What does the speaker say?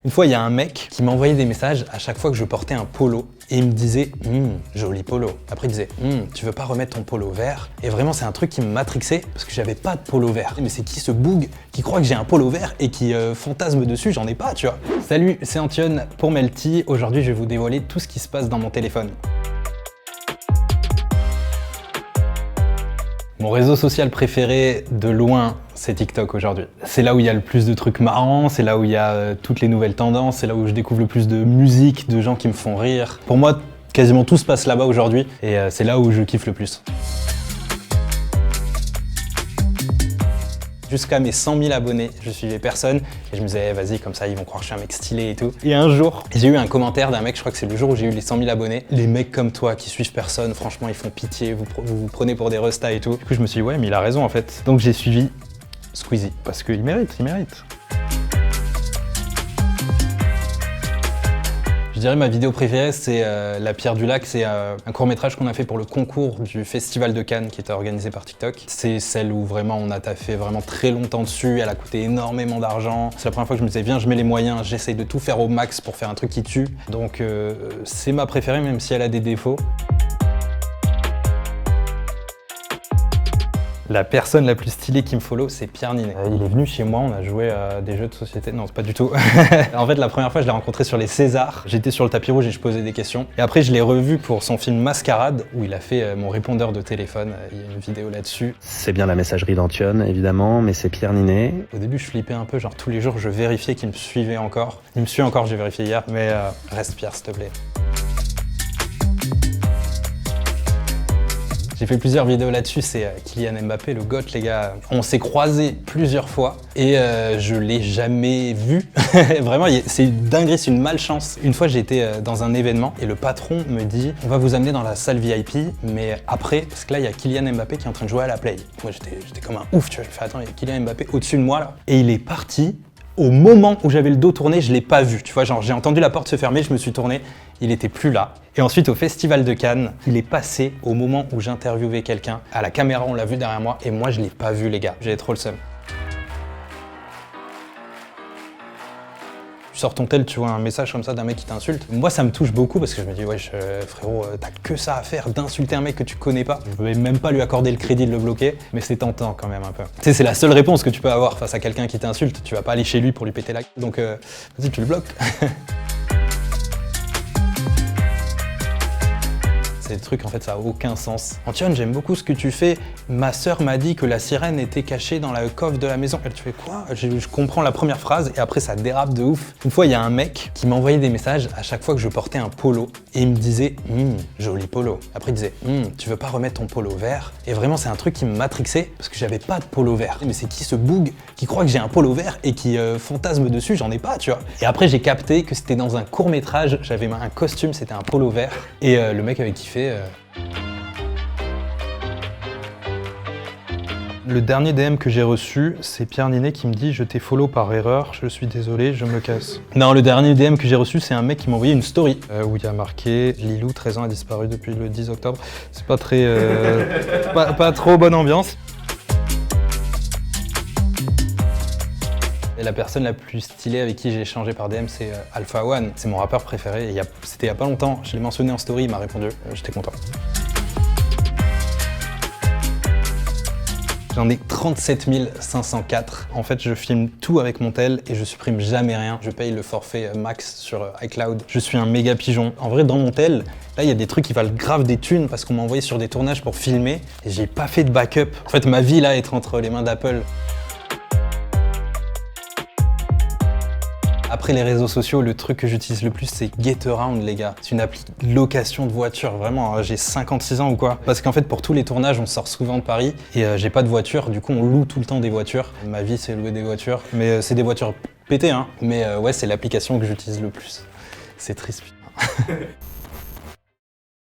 Une fois, il y a un mec qui m'envoyait des messages à chaque fois que je portais un polo et il me disait joli polo. Après, il disait tu veux pas remettre ton polo vert? Et vraiment, c'est un truc qui me matrixait parce que j'avais pas de polo vert. Mais c'est qui ce boug qui croit que j'ai un polo vert et qui fantasme dessus? J'en ai pas, tu vois. Salut, c'est Antion pour Melty. Aujourd'hui, je vais vous dévoiler tout ce qui se passe dans mon téléphone. Mon réseau social préféré, de loin, c'est TikTok aujourd'hui. C'est là où il y a le plus de trucs marrants, c'est là où il y a toutes les nouvelles tendances, c'est là où je découvre le plus de musique, de gens qui me font rire. Pour moi, quasiment tout se passe là-bas aujourd'hui et c'est là où je kiffe le plus. Jusqu'à mes 100 000 abonnés, je suivais personne et je me disais vas-y, comme ça ils vont croire que je suis un mec stylé et tout. Et un jour, j'ai eu un commentaire d'un mec, je crois que c'est le jour où j'ai eu les 100 000 abonnés. Les mecs comme toi qui suivent personne, franchement ils font pitié, vous vous prenez pour des restas et tout. Du coup je me suis dit ouais mais il a raison en fait. Donc j'ai suivi Squeezie parce qu'il mérite, il mérite. Je dirais ma vidéo préférée, c'est La Pierre du Lac. C'est un court-métrage qu'on a fait pour le concours du Festival de Cannes qui était organisé par TikTok. C'est celle où vraiment on a taffé vraiment très longtemps dessus. Elle a coûté énormément d'argent. C'est la première fois que je me disais viens, je mets les moyens, j'essaye de tout faire au max pour faire un truc qui tue. Donc c'est ma préférée même si elle a des défauts. La personne la plus stylée qui me follow, c'est Pierre Ninet. Il est venu chez moi, on a joué à des jeux de société. Non, c'est pas du tout. En fait, la première fois, je l'ai rencontré sur les Césars. J'étais sur le tapis rouge et je posais des questions. Et après, je l'ai revu pour son film Mascarade, où il a fait mon répondeur de téléphone. Il y a une vidéo là-dessus. C'est bien la messagerie d'Antion, évidemment, mais c'est Pierre Ninet. Au début, je flippais un peu, genre tous les jours, je vérifiais qu'il me suivait encore. Il me suit encore, j'ai vérifié hier. Mais reste Pierre, s'il te plaît. J'ai fait plusieurs vidéos là-dessus, c'est Kylian Mbappé, le GOAT, les gars. On s'est croisés plusieurs fois et je l'ai jamais vu. Vraiment, c'est une dinguerie, c'est une malchance. Une fois, j'étais dans un événement et le patron me dit « On va vous amener dans la salle VIP, mais après, parce que là, il y a Kylian Mbappé qui est en train de jouer à la Play. » Moi, j'étais comme un ouf, tu vois. Je me fais « Attends, il y a Kylian Mbappé au-dessus de moi, là. » Et il est parti. Au moment où j'avais le dos tourné, je l'ai pas vu. Tu vois, genre j'ai entendu la porte se fermer, je me suis tourné, il était plus là. Et ensuite au Festival de Cannes, il est passé au moment où j'interviewais quelqu'un. À la caméra, on l'a vu derrière moi et moi je l'ai pas vu les gars. J'avais trop le seum. Tu sors ton tel, tu vois un message comme ça d'un mec qui t'insulte. Moi ça me touche beaucoup parce que je me dis wesh frérot, t'as que ça à faire d'insulter un mec que tu connais pas. Je vais même pas lui accorder le crédit de le bloquer, mais c'est tentant quand même un peu. Tu sais, c'est la seule réponse que tu peux avoir face à quelqu'un qui t'insulte. Tu vas pas aller chez lui pour lui péter la gueule. Donc vas-y, tu le bloques. Ces trucs, en fait, ça a aucun sens. Antion, j'aime beaucoup ce que tu fais. Ma sœur m'a dit que la sirène était cachée dans la coffre de la maison. Elle, tu fais quoi? Je comprends la première phrase et après ça dérape de ouf. Une fois, il y a un mec qui m'envoyait des messages à chaque fois que je portais un polo et il me disait joli polo. Après, il disait tu veux pas remettre ton polo vert? Et vraiment, c'est un truc qui me matrixait parce que j'avais pas de polo vert. Mais c'est qui ce boug qui croit que j'ai un polo vert et qui fantasme dessus? J'en ai pas, tu vois. Et après, j'ai capté que c'était dans un court-métrage. J'avais un costume, c'était un polo vert et le mec avait kiffé. Le dernier DM que j'ai reçu, c'est Pierre Ninet qui me dit « Je t'ai follow par erreur, je suis désolé, je me casse ». Non, le dernier DM que j'ai reçu, c'est un mec qui m'a envoyé une story où il y a marqué « Lilou, 13 ans, a disparu depuis le 10 octobre ». C'est pas très... pas trop bonne ambiance. Et la personne la plus stylée avec qui j'ai échangé par DM, c'est Alpha One. C'est mon rappeur préféré. C'était il y a pas longtemps. Je l'ai mentionné en story, il m'a répondu. J'étais content. J'en ai 37 504. En fait, je filme tout avec mon tel et je supprime jamais rien. Je paye le forfait max sur iCloud. Je suis un méga pigeon. En vrai, dans mon tel, là, il y a des trucs qui valent grave des thunes parce qu'on m'a envoyé sur des tournages pour filmer et j'ai pas fait de backup. En fait, ma vie là est entre les mains d'Apple. Après les réseaux sociaux, le truc que j'utilise le plus, c'est Getaround, les gars. C'est une appli de location de voiture, vraiment, j'ai 56 ans ou quoi. Parce qu'en fait, pour tous les tournages, on sort souvent de Paris et j'ai pas de voiture, du coup, on loue tout le temps des voitures. Ma vie, c'est louer des voitures, mais c'est des voitures pétées, hein. Mais ouais, c'est l'application que j'utilise le plus. C'est triste, putain.